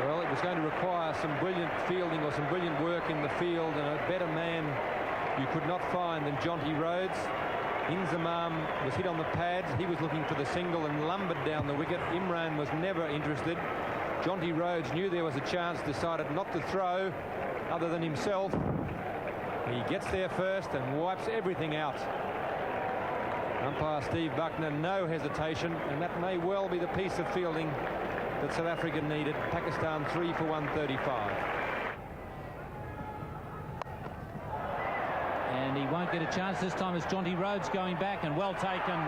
Well, it was going to require some brilliant fielding or some brilliant work in the field, and a better man you could not find than Jonty Rhodes. Inzamam was hit on the pads. He was looking for the single and lumbered down the wicket. Imran was never interested. Jonty Rhodes knew there was a chance, decided not to throw other than himself. He gets there first and wipes everything out. Umpire Steve Buckner, no hesitation, and that may well be the piece of fielding that South Africa needed. Pakistan 3 for 135. And he won't get a chance this time as Jonty Rhodes going back, and well taken.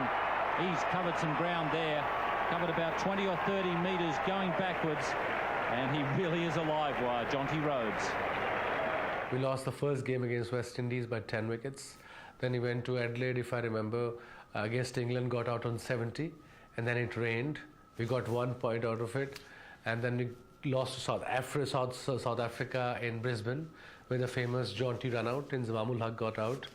He's covered some ground there, covered about 20 or 30 metres going backwards, and he really is a live wire, Jonty Rhodes. We lost the first game against West Indies by 10 wickets. Then he went to Adelaide, if I remember, against England, got out on 70, and then it rained. We got 1 point out of it, and then we lost to South Africa in Brisbane, where the famous Jonty run out, and Zamamul Haq got out.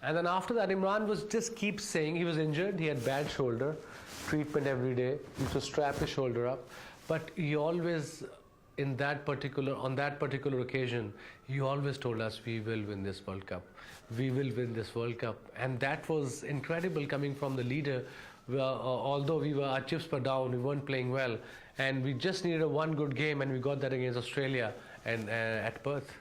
And then after that, Imran was just keeps saying he was injured, he had bad shoulder, treatment every day, he used to strap his shoulder up, but he always, on that particular occasion, he always told us, we will win this World Cup. We will win this World Cup. And that was incredible coming from the leader. Although our chips were down, we weren't playing well, and we just needed one good game, and we got that against Australia and at Perth.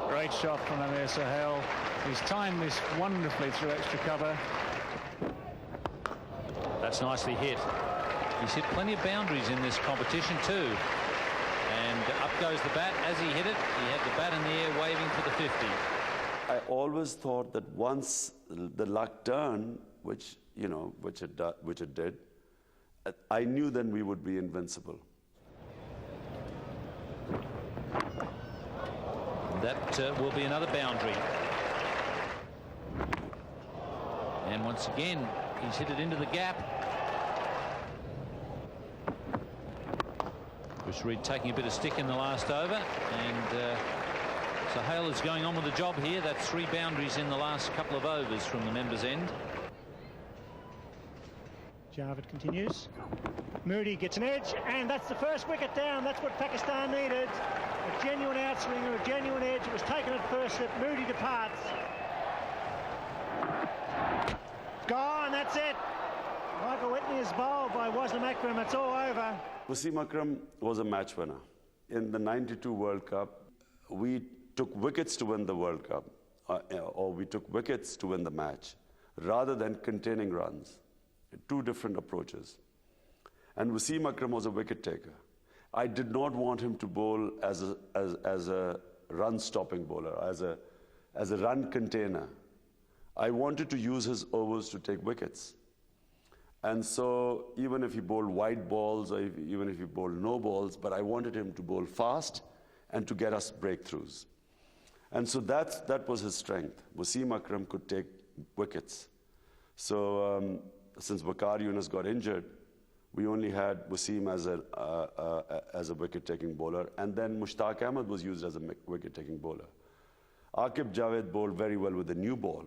Great shot from Amir Sahel. He's timed this wonderfully through extra cover. That's nicely hit. He's hit plenty of boundaries in this competition too. And up goes the bat. As he hit it, he had the bat in the air waving for the 50. I always thought that once the luck turned, which it did, I knew then we would be invincible. That will be another boundary. And once again, he's hit it into the gap. Chris Reed taking a bit of stick in the last over, and Sahel is going on with the job here. That's 3 boundaries in the last couple of overs from the members' end. Javed continues. Moody gets an edge, and that's the first wicket down. That's what Pakistan needed. A genuine outswinger, a genuine edge. It was taken at first that Moody departs. Gone, that's it. Michael Whitney is bowled by Wasim Akram. It's all over. Wasim Akram was a match winner. In the '92 World Cup, we took wickets to win the World Cup, or we took wickets to win the match, rather than containing runs. 2 different approaches. And Wasim Akram was a wicket taker. I did not want him to bowl as a run-stopping bowler, as a run container. I wanted to use his overs to take wickets. And so even if he bowled wide balls, or even if he bowled no balls, but I wanted him to bowl fast and to get us breakthroughs. And so that was his strength. Wasim Akram could take wickets. So since Waqar Younis got injured, we only had Wasim as a wicket-taking bowler, and then Mushtaq Ahmed was used as a wicket-taking bowler. Aqib Javed bowled very well with the new ball.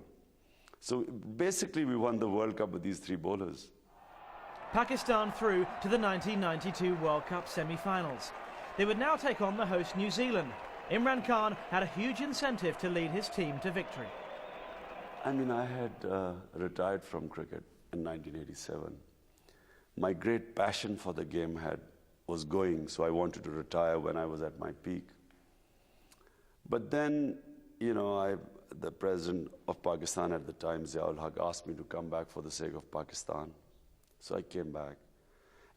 So basically we won the World Cup with these 3 bowlers. Pakistan through to the 1992 World Cup semi-finals. They would now take on the host New Zealand. Imran Khan had a huge incentive to lead his team to victory. I mean, I had retired from cricket in 1987. My great passion for the game was going, so I wanted to retire when I was at my peak. But then, the president of Pakistan at the time, Ziaul Haq, asked me to come back for the sake of Pakistan. So I came back.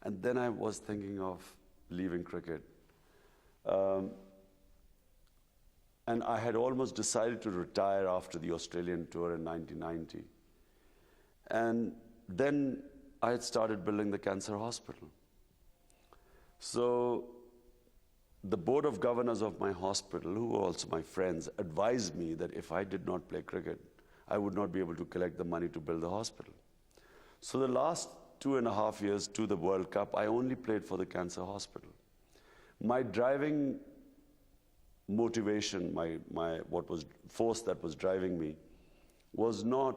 And then I was thinking of leaving cricket. And I had almost decided to retire after the Australian tour in 1990. And then I had started building the cancer hospital. So the board of governors of my hospital, who were also my friends, advised me that if I did not play cricket, I would not be able to collect the money to build the hospital. So the last 2.5 years to the World Cup, I only played for the cancer hospital. My driving motivation, what was force that was driving me, was not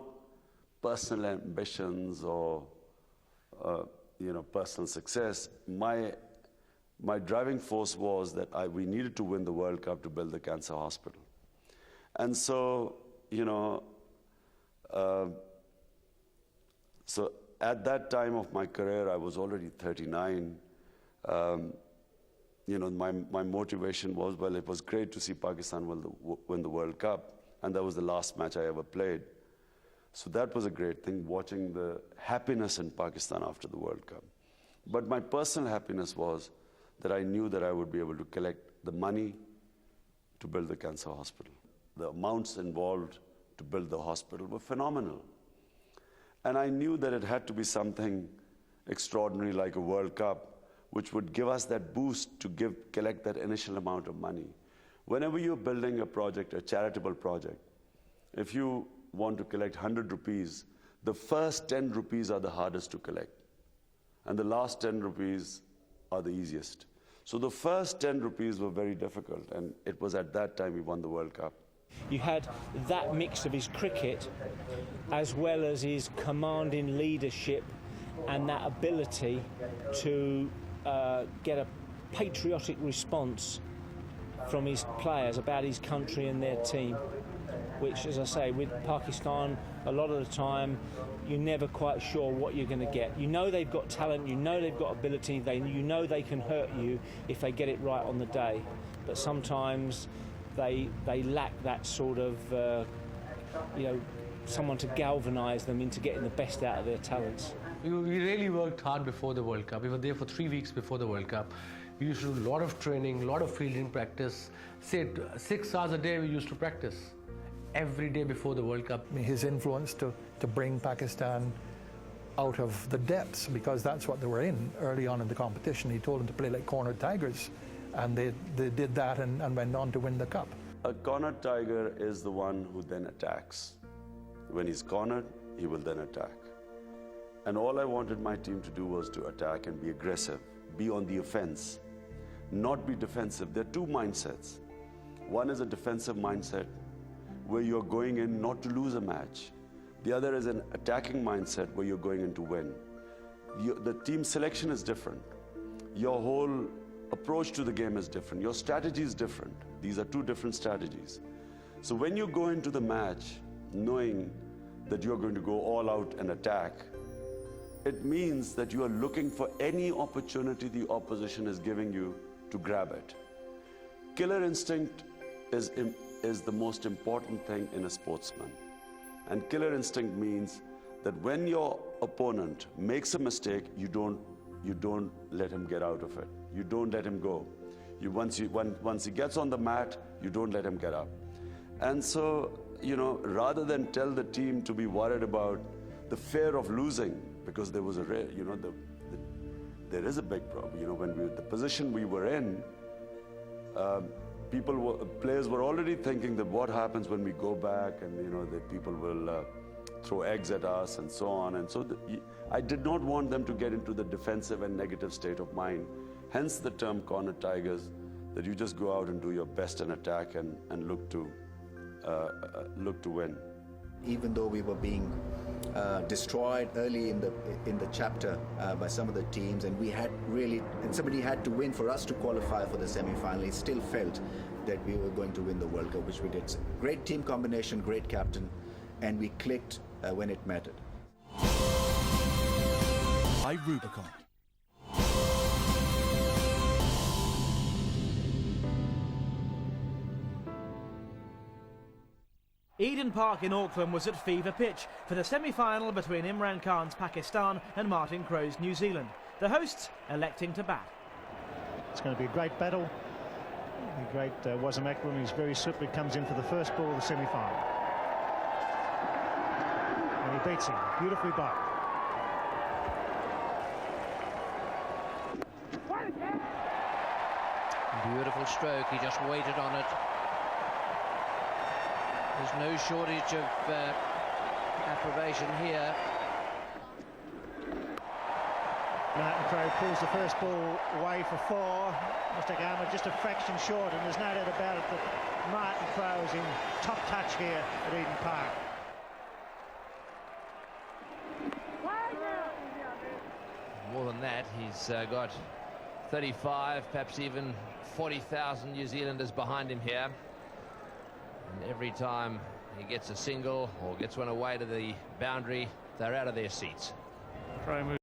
personal ambitions or personal success. My my driving force was that we needed to win the World Cup to build the cancer hospital. And so, you know, so at that time of my career, I was already 39. You know, my motivation was, well, it was great to see Pakistan win the World Cup, and that was the last match I ever played. So that was a great thing, watching the happiness in Pakistan after the World Cup. But my personal happiness was that I knew that I would be able to collect the money to build the cancer hospital. The amounts involved to build the hospital were phenomenal. And I knew that it had to be something extraordinary like a World Cup, which would give us that boost to collect that initial amount of money. Whenever you're building a project, a charitable project, if you want to collect 100 rupees, the first 10 rupees are the hardest to collect. And the last 10 rupees are the easiest. So the first 10 rupees were very difficult, and it was at that time we won the World Cup. You had that mix of his cricket as well as his commanding leadership and that ability to get a patriotic response from his players about his country and their team, which, as I say, with Pakistan, a lot of the time, you're never quite sure what you're going to get. You know they've got talent, you know they've got ability, you know they can hurt you if they get it right on the day. But sometimes they lack that sort of, you know, someone to galvanise them into getting the best out of their talents. We really worked hard before the World Cup. We were there for 3 weeks before the World Cup. We used to do a lot of training, a lot of fielding practice. Say 6 hours a day we used to practice every day before the World Cup. His influence to bring Pakistan out of the depths, because that's what they were in early on in the competition. He told them to play like cornered tigers, and they did that and went on to win the cup. A cornered tiger is the one who then attacks. When he's cornered, he will then attack. And all I wanted my team to do was to attack and be aggressive, be on the offense, not be defensive. There are two mindsets. One is a defensive mindset, where you're going in not to lose a match. The other is an attacking mindset, where you're going in to win. The team selection is different. Your whole approach to the game is different. Your strategy is different. These are two different strategies. So when you go into the match knowing that you're going to go all out and attack, it means that you are looking for any opportunity the opposition is giving you to grab it. Killer instinct is the most important thing in a sportsman. And killer instinct means that when your opponent makes a mistake, you don't let him get out of it. You don't let him go. Once he gets on the mat, you don't let him get up. And so, you know, rather than tell the team to be worried about the fear of losing, because there was you know, there is a big problem. You know, when the position we were in, players were already thinking that what happens when we go back, and you know, that people will throw eggs at us and so on. And so I did not want them to get into the defensive and negative state of mind. Hence the term cornered tigers, that you just go out and do your best and attack and look to win. Even though we were being destroyed early in the chapter by some of the teams, and somebody had to win for us to qualify for the semi-final, he still felt that we were going to win the World Cup, which we did. Great team combination, great captain, and we clicked when it mattered. By Rubicon. Eden Park in Auckland was at fever pitch for the semi-final between Imran Khan's Pakistan and Martin Crowe's New Zealand. The hosts electing to bat. It's going to be a great battle. The great Wasim Akram, who's very swiftly comes in for the first ball of the semi-final. And he beats him beautifully by. Beautiful stroke, he just waited on it. There's no shortage of approbation here. Martin Crowe pulls the first ball away for 4. Mustaq Ahmed just a fraction short, and there's no doubt about it that Martin Crowe is in top touch here at Eden Park. More than that, he's got 35, perhaps even 40,000 New Zealanders behind him here. And every time he gets a single or gets one away to the boundary, they're out of their seats. Throw move.